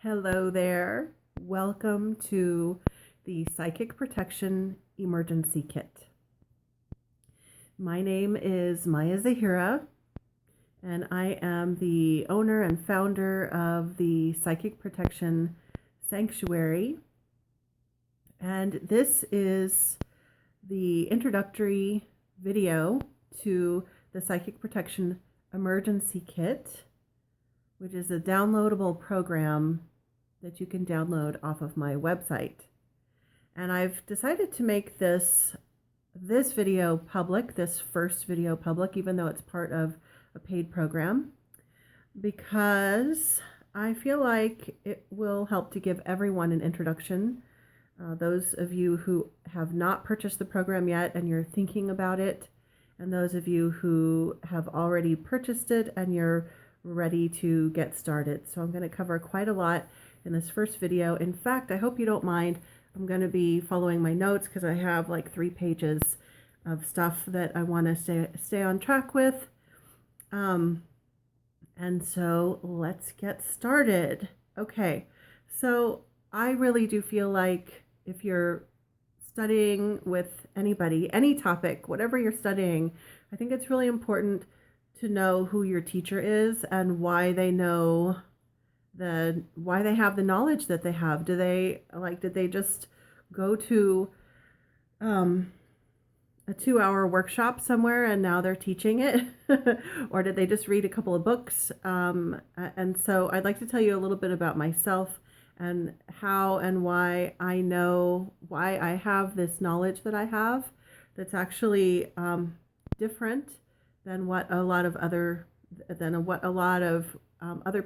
Hello there. Welcome to the Psychic Protection Emergency Kit. My name is Maya Zahira, and I am the owner and founder of the Psychic Protection Sanctuary. And this is the introductory video to the Psychic Protection Emergency Kit, which is a downloadable program that you can download off of my website. And I've decided to make this video public, this first video public, even though it's part of a paid program, because I feel like it will help to give everyone an introduction. Those of you who have not purchased the program yet and you're thinking about it, and those of you who have already purchased it and you're ready to get started. So I'm going to cover quite a lot in this first video. In fact, I hope you don't mind. I'm going to be following my notes because I have like 3 pages of stuff that I want to stay on track with. And so let's get started. Okay, so I really do feel like if you're studying with anybody, any topic, whatever you're studying, I think it's really important to know who your teacher is and why they know why they have the knowledge that they have. Did they just go to a 2-hour workshop somewhere and now they're teaching it? Or did they just read a couple of books? And so I'd like to tell you a little bit about myself and how and why I know why I have this knowledge that I have that's actually different than what a lot of other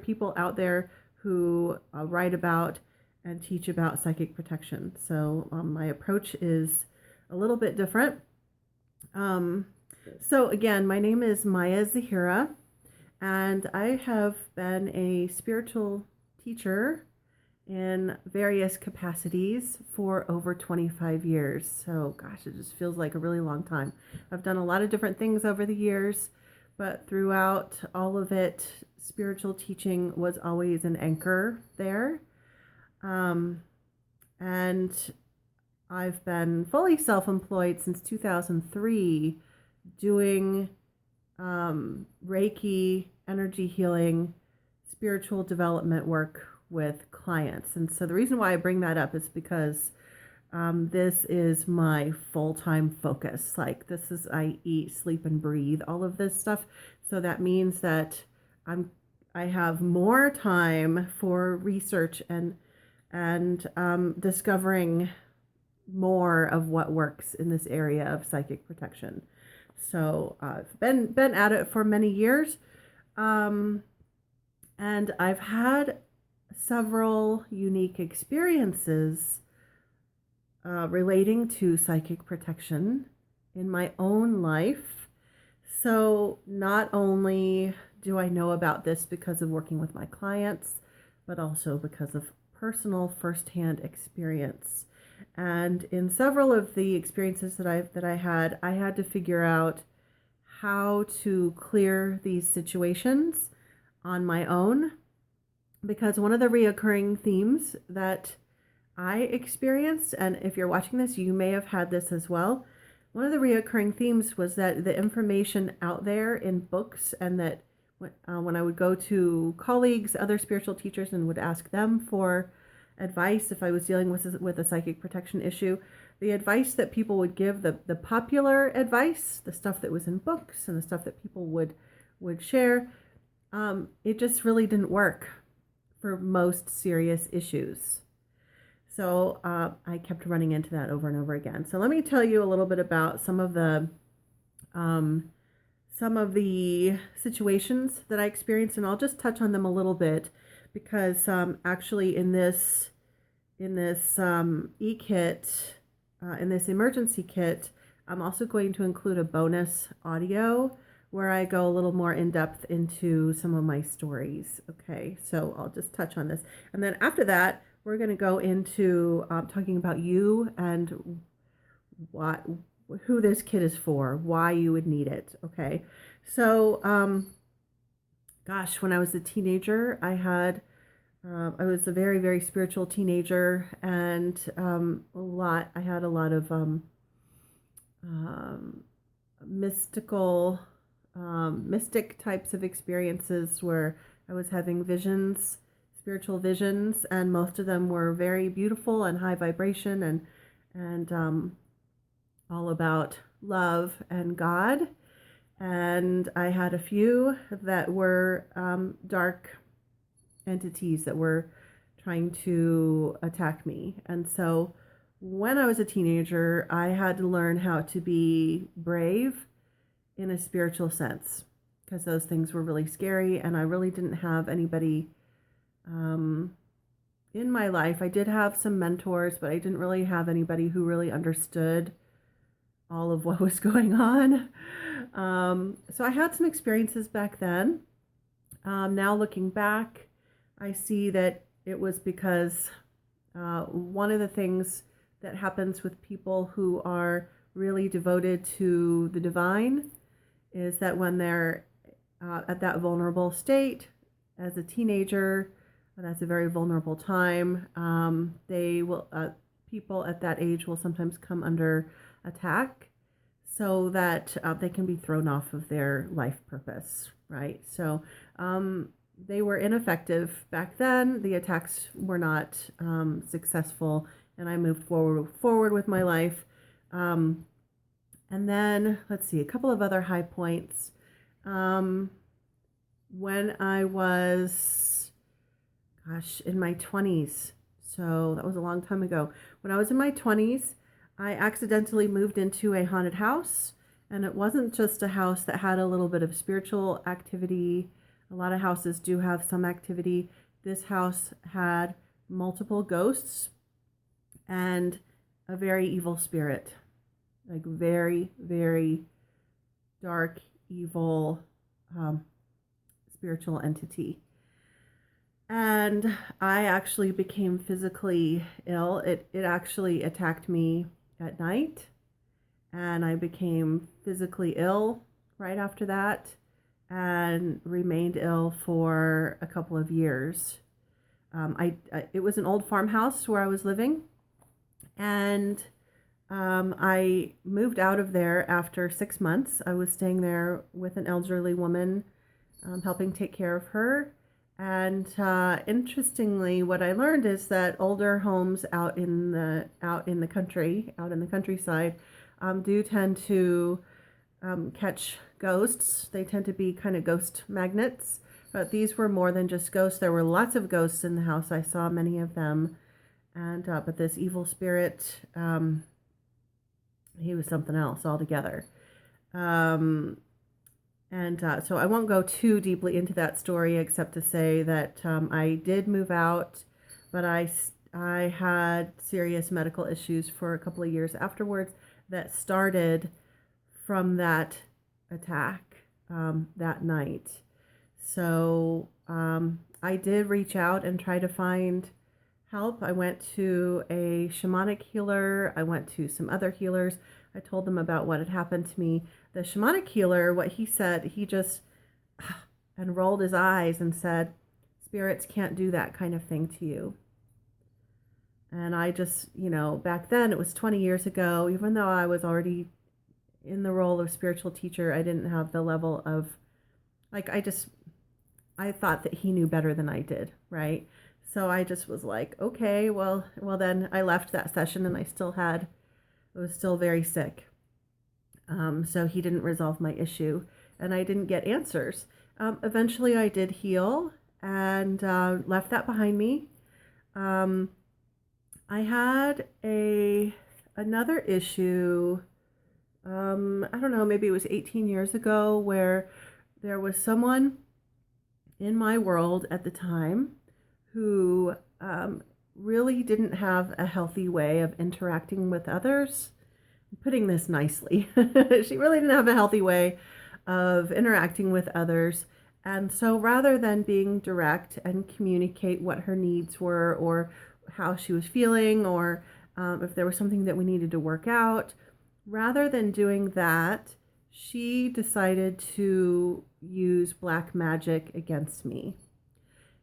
people out there who write about and teach about psychic protection. So my approach is a little bit different. So again, my name is Maya Zahira, and I have been a spiritual teacher in various capacities for over 25 years. So gosh, it just feels like a really long time. I've done a lot of different things over the years, but throughout all of it, spiritual teaching was always an anchor there. And I've been fully self-employed since 2003, doing Reiki, energy healing, spiritual development work with clients. And so the reason why I bring that up is because this is my full-time focus. Like I eat, sleep, and breathe all of this stuff. So that means that I have more time for research and discovering more of what works in this area of psychic protection. So I've been at it for many years, and I've had several unique experiences relating to psychic protection in my own life. So not only do I know about this because of working with my clients, but also because of personal firsthand experience. And in several of the experiences that I had to figure out how to clear these situations on my own, because one of the reoccurring themes that I experienced, and if you're watching this, you may have had this as well. One of the reoccurring themes was that the information out there in books, and that when I would go to colleagues, other spiritual teachers, and would ask them for advice if I was dealing with a psychic protection issue, the advice that people would give, the popular advice, the stuff that was in books and the stuff that people would share, it just really didn't work for most serious issues. So I kept running into that over and over again. So let me tell you a little bit about some of the situations that I experienced, and I'll just touch on them a little bit because actually in this e-kit, in this emergency kit, I'm also going to include a bonus audio where I go a little more in depth into some of my stories. Okay, so I'll just touch on this. And then after that, we're going to go into talking about you and who this kit is for, why you would need it. Okay, so gosh, when I was a teenager, I had I was a very, very spiritual teenager, and I had a lot of um, mystical, mystic types of experiences where I was having visions, spiritual visions, and most of them were very beautiful and high vibration and all about love and God. And I had a few that were dark entities that were trying to attack me. And so when I was a teenager, I had to learn how to be brave in a spiritual sense because those things were really scary, and I really didn't have anybody um, in my life. I did have some mentors, but I didn't really have anybody who really understood all of what was going on. So I had some experiences back then. Now looking back, I see that it was because one of the things that happens with people who are really devoted to the divine is that when they're at that vulnerable state as a teenager, that's a very vulnerable time. They will people at that age will sometimes come under attack, so that they can be thrown off of their life purpose, right? So they were ineffective back then. The attacks were not successful, and I moved forward with my life. And then let's see, a couple of other high points. When I was, in my 20s, so that was a long time ago. When I was in my 20s, I accidentally moved into a haunted house, and it wasn't just a house that had a little bit of spiritual activity. A lot of houses do have some activity. This house had multiple ghosts and a very evil spirit, like very, very dark, evil spiritual entity. And I actually became physically ill. It actually attacked me at night, and I became physically ill right after that and remained ill for a couple of years. It was an old farmhouse where I was living, and I moved out of there after 6 months. I was staying there with an elderly woman, helping take care of her. And interestingly, what I learned is that older homes out in the countryside, do tend to catch ghosts. They tend to be kind of ghost magnets. But these were more than just ghosts. There were lots of ghosts in the house. I saw many of them. And but this evil spirit, he was something else altogether. So I won't go too deeply into that story, except to say that I did move out, but I had serious medical issues for a couple of years afterwards that started from that attack that night. So I did reach out and try to find help. I went to a shamanic healer. I went to some other healers. I told them about what had happened to me. The shamanic healer, what he said, he just and rolled his eyes and said, spirits can't do that kind of thing to you. And I just, back then, it was 20 years ago, even though I was already in the role of spiritual teacher, I didn't have the level of, I thought that he knew better than I did, right? So I just was like, okay, well then I left that session, and I was still very sick. So he didn't resolve my issue, and I didn't get answers. Eventually I did heal and left that behind me. I had another issue, I don't know, maybe it was 18 years ago, where there was someone in my world at the time who really didn't have a healthy way of interacting with others. I'm putting this nicely. She really didn't have a healthy way of interacting with others. And so rather than being direct and communicate what her needs were, or how she was feeling, or if there was something that we needed to work out, rather than doing that, she decided to use black magic against me.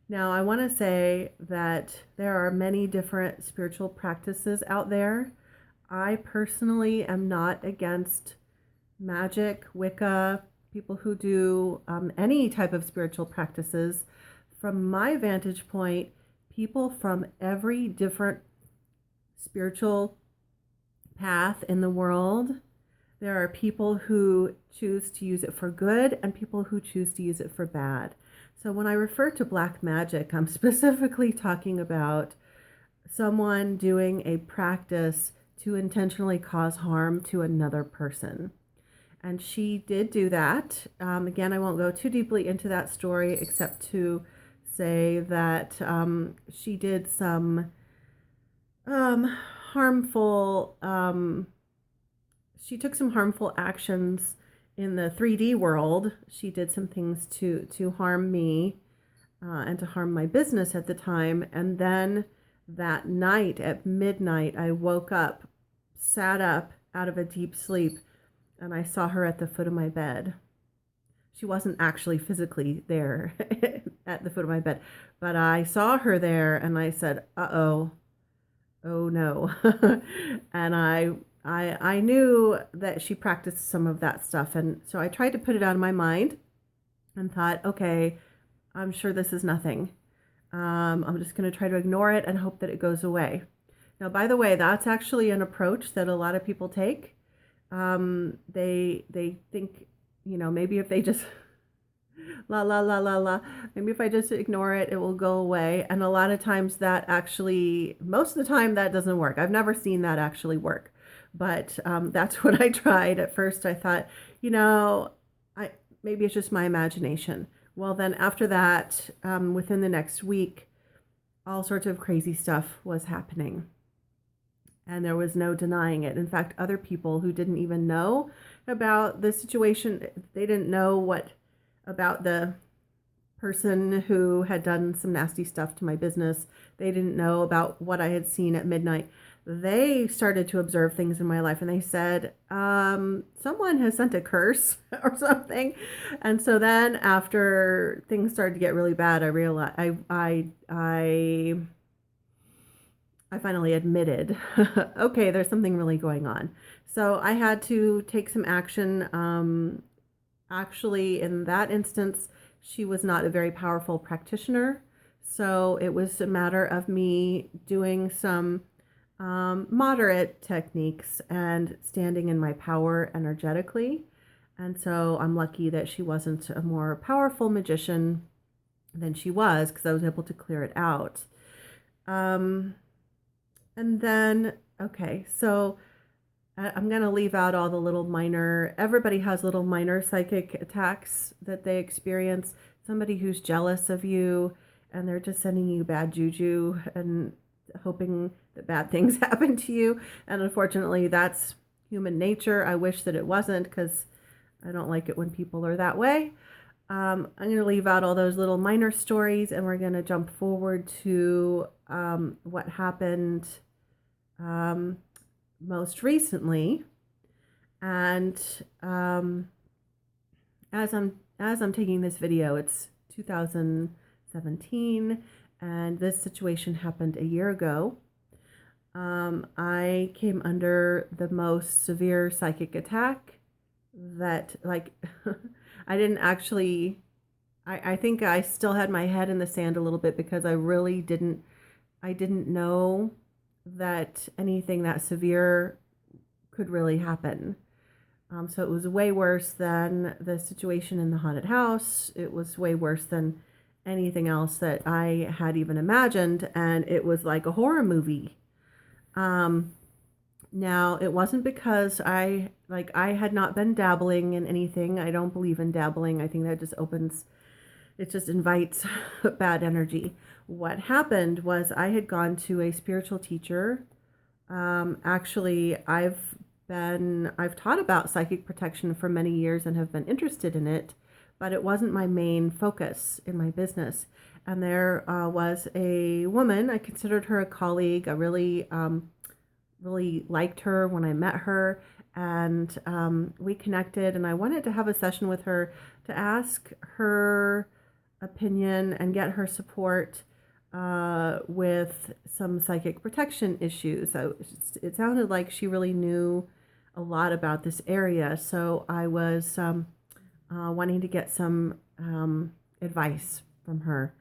Now, I want to say that there are many different spiritual practices out there. I personally am not against magic, Wicca, people who do any type of spiritual practices. From my vantage point, people from every different spiritual path in the world, there are people who choose to use it for good and people who choose to use it for bad. So when I refer to black magic, I'm specifically talking about someone doing a practice to intentionally cause harm to another person. And she did do that. Again, I won't go too deeply into that story except to say that she did some harmful, she took some harmful actions in the 3D world. She did some things to harm me and to harm my business at the time. And then that night at midnight, I woke up, sat up out of a deep sleep, and I saw her at the foot of my bed. She wasn't actually physically there at the foot of my bed, but I saw her there and I said, uh-oh, oh no. And I knew that she practiced some of that stuff. And so I tried to put it out of my mind and thought, okay, I'm sure this is nothing. I'm just going to try to ignore it and hope that it goes away. Now, by the way, that's actually an approach that a lot of people take. They think, maybe if they just la la la la la, maybe if I just ignore it, it will go away. And a lot of times that actually, most of the time, that doesn't work. I've never seen that actually work, but that's what I tried. At first I thought, maybe it's just my imagination. Well, then after that, within the next week, all sorts of crazy stuff was happening. And there was no denying it. In fact, other people who didn't even know about the situation, they didn't know about the person who had done some nasty stuff to my business. They didn't know about what I had seen at midnight. They started to observe things in my life and they said, someone has sent a curse or something. And so then after things started to get really bad, I realized I finally admitted, okay, there's something really going on. So I had to take some action. Actually, in that instance, she was not a very powerful practitioner. So it was a matter of me doing some moderate techniques and standing in my power energetically. And so I'm lucky that she wasn't a more powerful magician than she was, because I was able to clear it out. And then, okay, so I'm going to leave out all the little minor, everybody has little minor psychic attacks that they experience. Somebody who's jealous of you and they're just sending you bad juju and hoping that bad things happen to you. And unfortunately, that's human nature. I wish that it wasn't, because I don't like it when people are that way. I'm going to leave out all those little minor stories and we're going to jump forward to what happened most recently. And as I'm taking this video, it's 2017 and this situation happened a year ago. I came under the most severe psychic attack that, like, I didn't actually, I think I still had my head in the sand a little bit, because I didn't know that anything that severe could really happen. So it was way worse than the situation in the haunted house. It was way worse than anything else that I had even imagined. And it was like a horror movie. Now, it wasn't because I had not been dabbling in anything. I don't believe in dabbling. I think that it just invites bad energy. What happened was I had gone to a spiritual teacher. Actually, I've taught about psychic protection for many years and have been interested in it, but it wasn't my main focus in my business. And there was a woman, I considered her a colleague. I really liked her when I met her, and we connected, and I wanted to have a session with her to ask her opinion and get her support with some psychic protection issues. So it sounded like she really knew a lot about this area. So I was wanting to get some advice from her.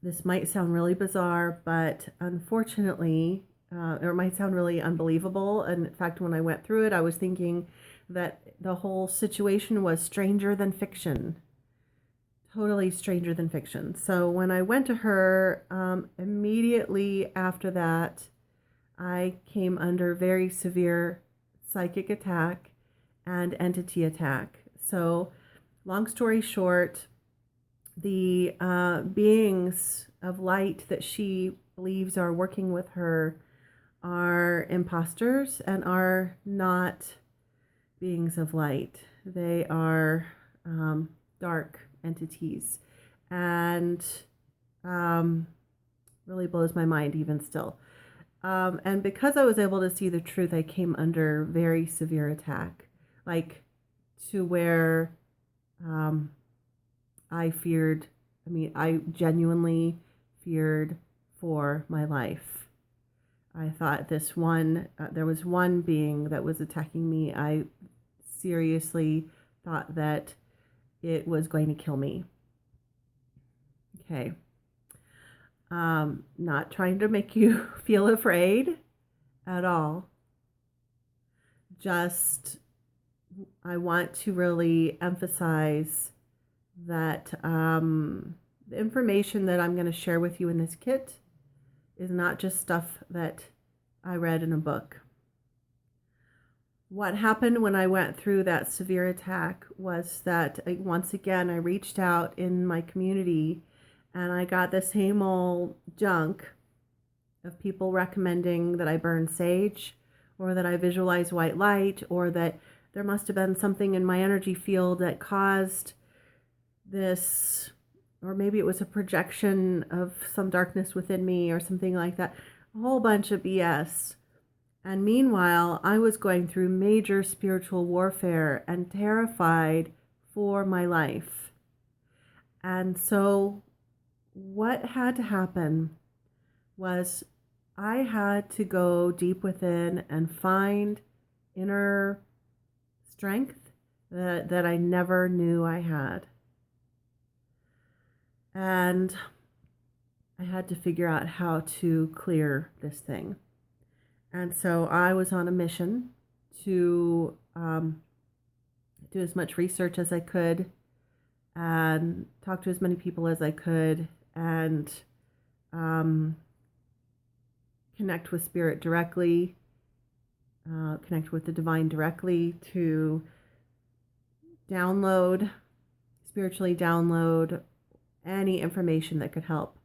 This might sound really bizarre, but unfortunately, or it might sound really unbelievable. And in fact, when I went through it, I was thinking that the whole situation was stranger than fiction. Totally stranger than fiction. So when I went to her, immediately after that, I came under very severe psychic attack and entity attack. So, long story short, the beings of light that she believes are working with her are imposters and are not beings of light. They are dark entities, and really blows my mind even still. And because I was able to see the truth, I came under very severe attack, like to where I feared, I genuinely feared for my life. I thought there was one being that was attacking me. I seriously thought that it was going to kill me. Okay. Not trying to make you feel afraid at all. Just, I want to really emphasize that the information that I'm going to share with you in this kit is not just stuff that I read in a book. What happened when I went through that severe attack was that once again I reached out in my community and I got the same old junk of people recommending that I burn sage, or that I visualize white light, or that there must have been something in my energy field that caused this, or maybe it was a projection of some darkness within me or something like that. A whole bunch of BS. And meanwhile, I was going through major spiritual warfare and terrified for my life. And so what had to happen was I had to go deep within and find inner strength that I never knew I had. And I had to figure out how to clear this thing. And so I was on a mission to do as much research as I could and talk to as many people as I could, and connect with spirit directly, connect with the divine directly, to spiritually download any information that could help.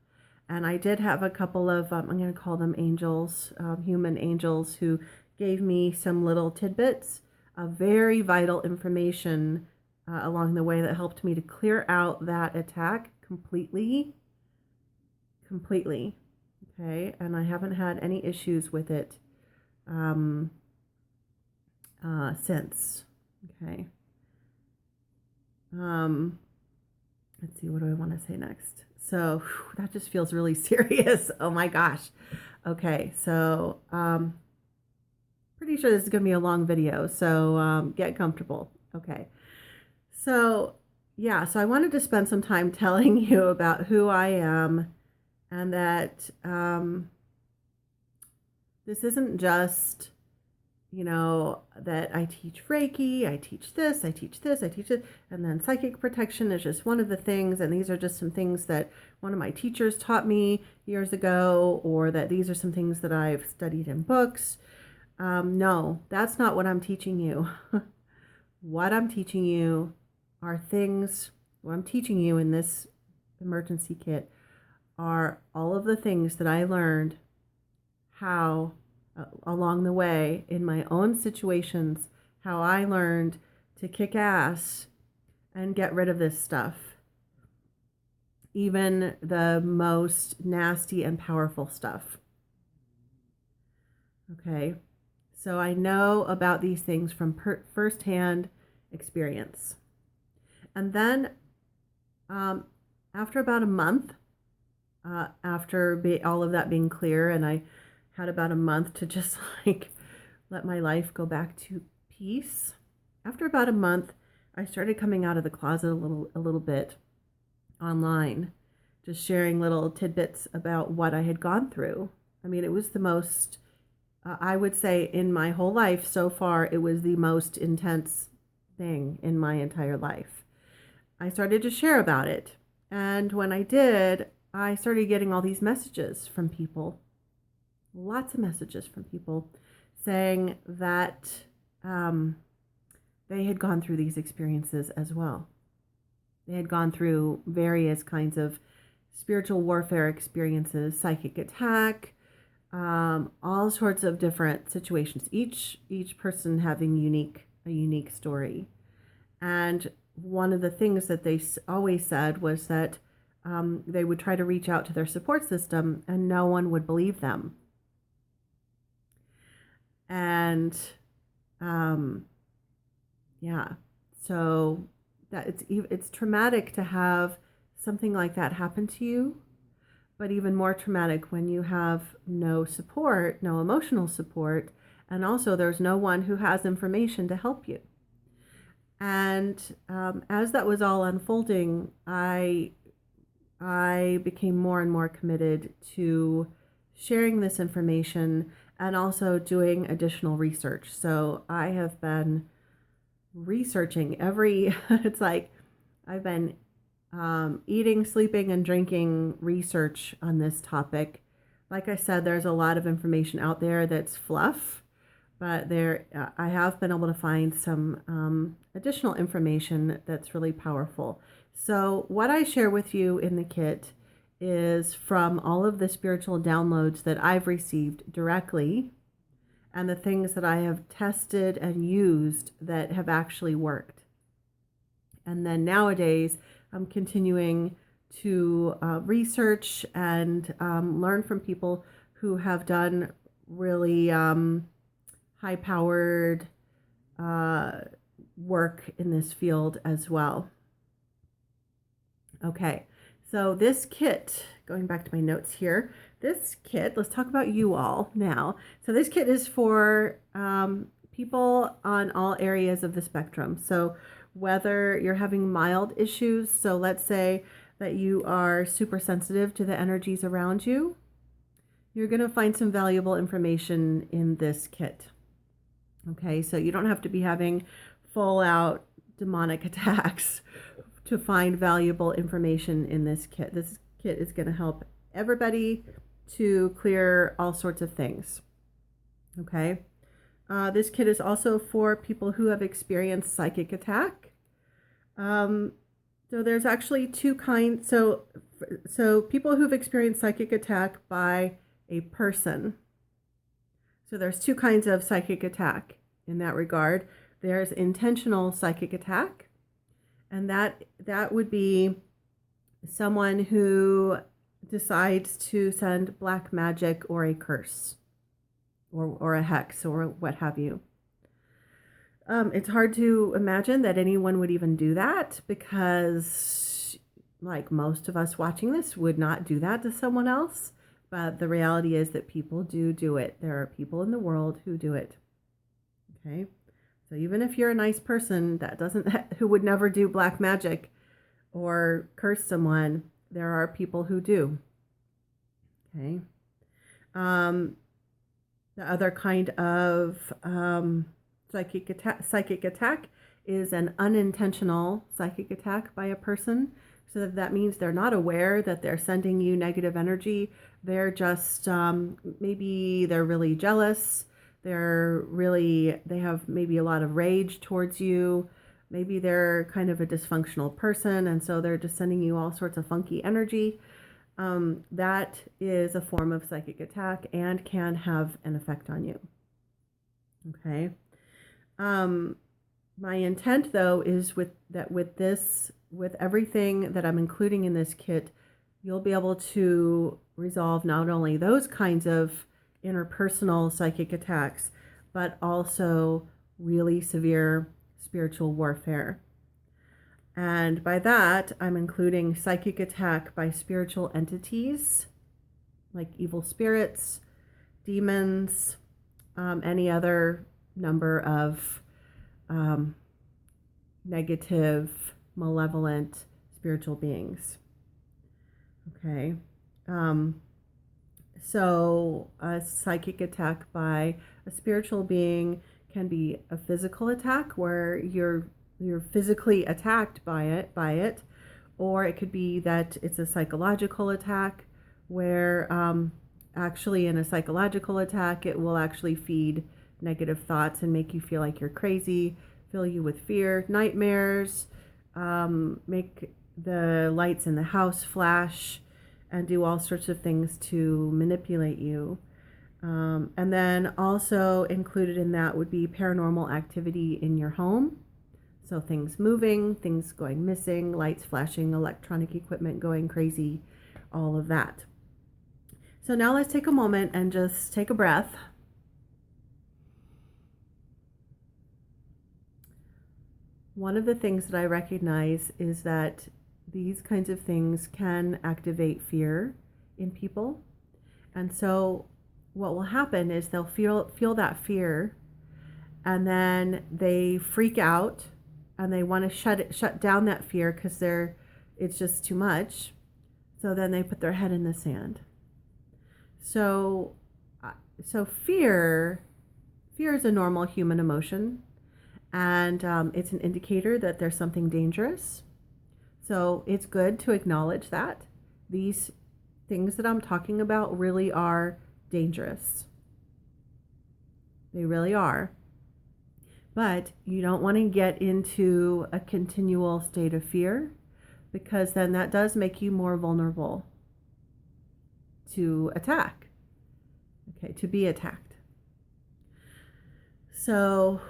And I did have a couple of, I'm going to call them angels, human angels, who gave me some little tidbits of very vital information along the way that helped me to clear out that attack completely. Okay, and I haven't had any issues with it since. Okay. Let's see, what do I want to say next? So that just feels really serious. Oh my gosh. Okay, so pretty sure this is going to be a long video, so get comfortable. Okay. So yeah, so I wanted to spend some time telling you about who I am, and that this isn't just, that I teach Reiki, I teach this, I teach this, I teach it, and then psychic protection is just one of the things, and these are just some things that one of my teachers taught me years ago, or that these are some things that I've studied in books. No, that's not what I'm teaching you. What I'm teaching you in this emergency kit are all of the things that I learned how along the way in my own situations, how I learned to kick ass and get rid of this stuff, even the most nasty and powerful stuff. Okay, so I know about these things from firsthand experience. And then Um, After about a month, all of that being clear, and I had about a month to just like let my life go back to peace. After about a month, I started coming out of the closet a little bit online, just sharing little tidbits about what I had gone through. I mean, it was the most, I would say, in my whole life so far, it was the most intense thing in my entire life. I started to share about it. And when I did, I started getting all these messages from people, lots of messages from people saying that um, they had gone through these experiences as well. They had gone through various kinds of spiritual warfare experiences, psychic attack, all sorts of different situations. Each person having a unique story. And one of the things that they always said was that they would try to reach out to their support system, and no one would believe them. And yeah, so that it's traumatic to have something like that happen to you, but even more traumatic when you have no support, no emotional support, and also there's no one who has information to help you. And as that was all unfolding, I became more and more committed to sharing this information and also doing additional research. So I have been researching it's like I've been eating, sleeping, and drinking research on this topic. Like I said, there's a lot of information out there that's fluff, but I have been able to find some additional information that's really powerful. So what I share with you in the kit is from all of the spiritual downloads that I've received directly and the things that I have tested and used that have actually worked. And then nowadays, I'm continuing to research and learn from people who have done really high-powered work in this field as well. Okay, so this kit, going back to my notes here, this kit, let's talk about you all now. So this kit is for people on all areas of the spectrum. So whether you're having mild issues, so let's say that you are super sensitive to the energies around you, you're going to find some valuable information in this kit. Okay, so you don't have to be having full out demonic attacks to find valuable information in this kit. This kit is going to help everybody to clear all sorts of things. Okay, this kit is also for people who have experienced psychic attack. So there's actually two kinds. So people who've experienced psychic attack by a person. So there's two kinds of psychic attack in that regard. There's intentional psychic attack, and that would be someone who decides to send black magic or a curse or a hex or what have you. It's hard to imagine that anyone would even do that because, like, most of us watching this would not do that to someone else. But the reality is that people do it. There are people in the world who do it. Okay, so even if you're a nice person who would never do black magic or curse someone, there are people who do. Okay, the other kind of psychic attack is an unintentional psychic attack by a person. So that means they're not aware that they're sending you negative energy. They're just maybe they're really jealous. They have maybe a lot of rage towards you. Maybe they're kind of a dysfunctional person, and so they're just sending you all sorts of funky energy. That is a form of psychic attack and can have an effect on you. Okay. My intent, though, is with everything that I'm including in this kit, you'll be able to resolve not only those kinds of interpersonal psychic attacks, but also really severe spiritual warfare. And by that, I'm including psychic attack by spiritual entities like evil spirits, demons, any other number of negative, malevolent spiritual beings. Okay. So a psychic attack by a spiritual being can be a physical attack where you're physically attacked by it, or it could be that it's a psychological attack where actually in a psychological attack it will actually feed negative thoughts and make you feel like you're crazy, fill you with fear, nightmares, make the lights in the house flash, and do all sorts of things to manipulate you. And then also included in that would be paranormal activity in your home. So things moving, things going missing, lights flashing, electronic equipment going crazy, all of that. So now let's take a moment and just take a breath. One of the things that I recognize is that these kinds of things can activate fear in people. And so what will happen is they'll feel that fear, and then they freak out and they want to shut down that fear because it's just too much. So then they put their head in the sand. So fear is a normal human emotion, and it's an indicator that there's something dangerous. So it's good to acknowledge that these things that I'm talking about really are dangerous. They really are. But you don't want to get into a continual state of fear, because then that does make you more vulnerable to attack, okay, to be attacked. So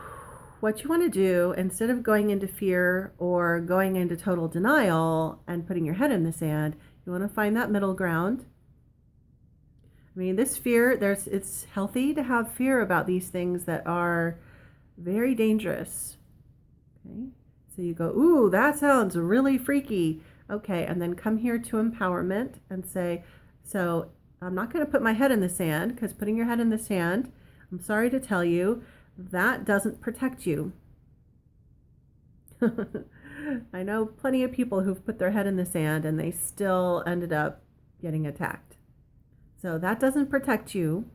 what you want to do, instead of going into fear or going into total denial and putting your head in the sand, you want to find that middle ground. I mean, this fear, it's healthy to have fear about these things that are very dangerous. Okay, so you go, ooh, that sounds really freaky. Okay, and then come here to empowerment and say, so I'm not going to put my head in the sand, because putting your head in the sand, I'm sorry to tell you, that doesn't protect you. I know plenty of people who've put their head in the sand and they still ended up getting attacked. So that doesn't protect you.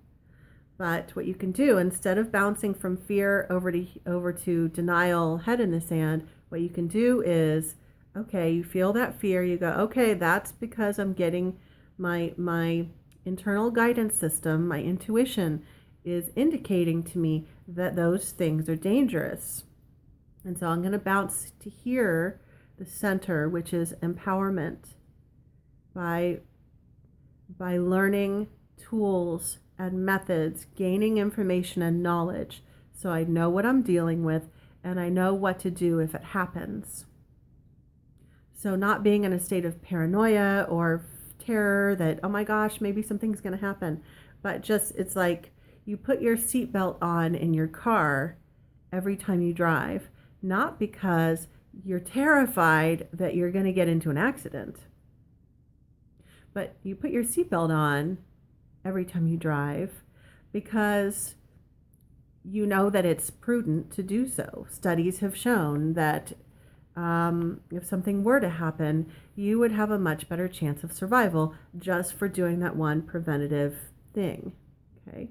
But what you can do, instead of bouncing from fear over to denial, head in the sand, what you can do is, okay, you feel that fear, you go, okay, that's because I'm getting my internal guidance system, my intuition is indicating to me that those things are dangerous. And so I'm going to bounce to here, the center, which is empowerment, by learning tools and methods, gaining information and knowledge, so I know what I'm dealing with and I know what to do if it happens. So not being in a state of paranoia or terror that, oh my gosh, maybe something's going to happen, but just, it's like you put your seatbelt on in your car every time you drive, not because you're terrified that you're going to get into an accident, but you put your seatbelt on every time you drive because you know that it's prudent to do so. Studies have shown that if something were to happen, you would have a much better chance of survival just for doing that one preventative thing. Okay,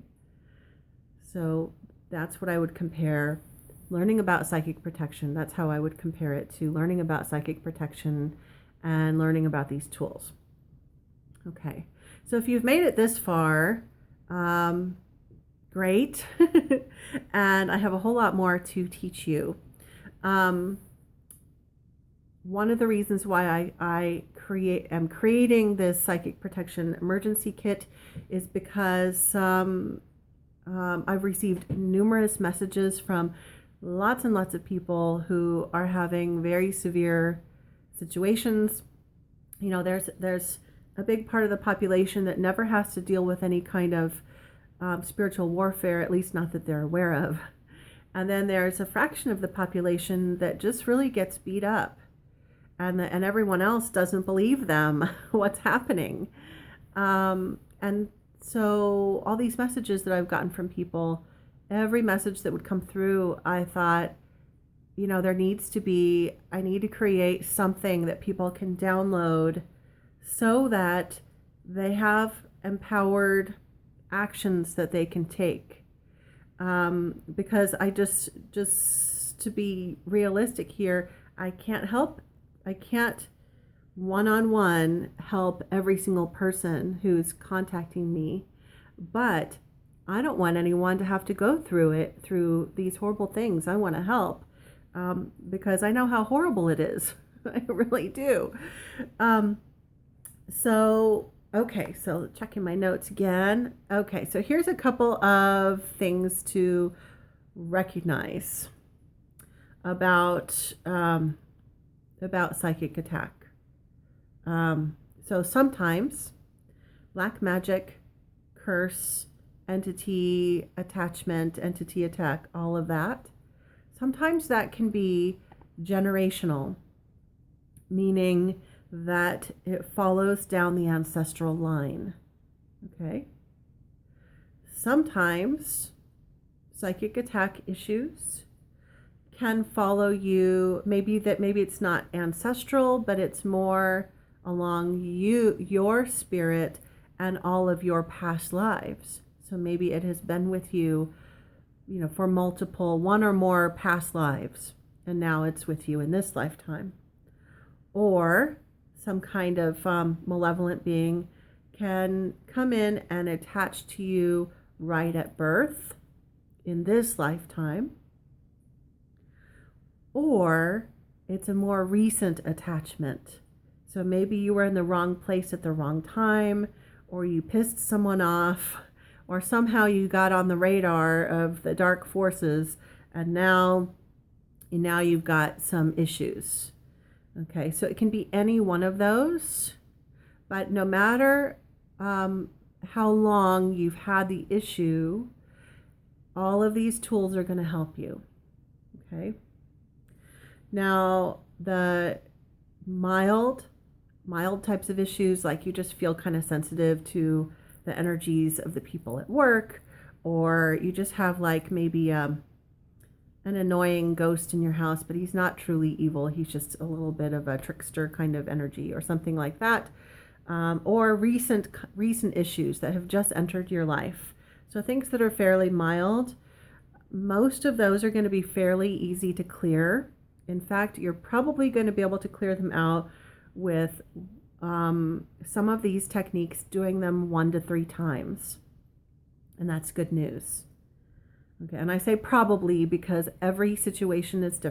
so that's what I would compare learning about psychic protection. That's how I would compare it to learning about psychic protection and learning about these tools. Okay, so if you've made it this far, great. And I have a whole lot more to teach you. One of the reasons why I am creating this psychic protection emergency kit is because I've received numerous messages from lots and lots of people who are having very severe situations. You know, there's a big part of the population that never has to deal with any kind of spiritual warfare, at least not that they're aware of. And then there's a fraction of the population that just really gets beat up. and everyone else doesn't believe them what's happening. And so all these messages that I've gotten from people, every message that would come through, I thought, there needs to be, I need to create something that people can download so that they have empowered actions that they can take. Because I just to be realistic here, I can't one-on-one help every single person who's contacting me, but I don't want anyone to have to go through these horrible things. I want to help, because I know how horrible it is. I really do. Okay, so checking my notes again. Okay, so here's a couple of things to recognize about psychic attack. So sometimes black magic, curse, entity attachment, entity attack, all of that. Sometimes that can be generational, meaning that it follows down the ancestral line. Okay. Sometimes psychic attack issues can follow you. Maybe it's not ancestral, but it's more along your spirit and all of your past lives. So maybe it has been with you, for one or more past lives, and now it's with you in this lifetime. Or some kind of malevolent being can come in and attach to you right at birth in this lifetime. Or it's a more recent attachment. So maybe you were in the wrong place at the wrong time, or you pissed someone off, or somehow you got on the radar of the dark forces, and now you've got some issues. Okay, so it can be any one of those, but no matter how long you've had the issue, all of these tools are going to help you. Okay. Now, the mild types of issues, like you just feel kind of sensitive to the energies of the people at work, or you just have like maybe an annoying ghost in your house, but he's not truly evil. He's just a little bit of a trickster kind of energy or something like that. Or recent issues that have just entered your life. So things that are fairly mild, most of those are going to be fairly easy to clear. In fact, you're probably going to be able to clear them out with some of these techniques, doing them 1 to 3 times. And that's good news. Okay, and I say probably because every situation is different.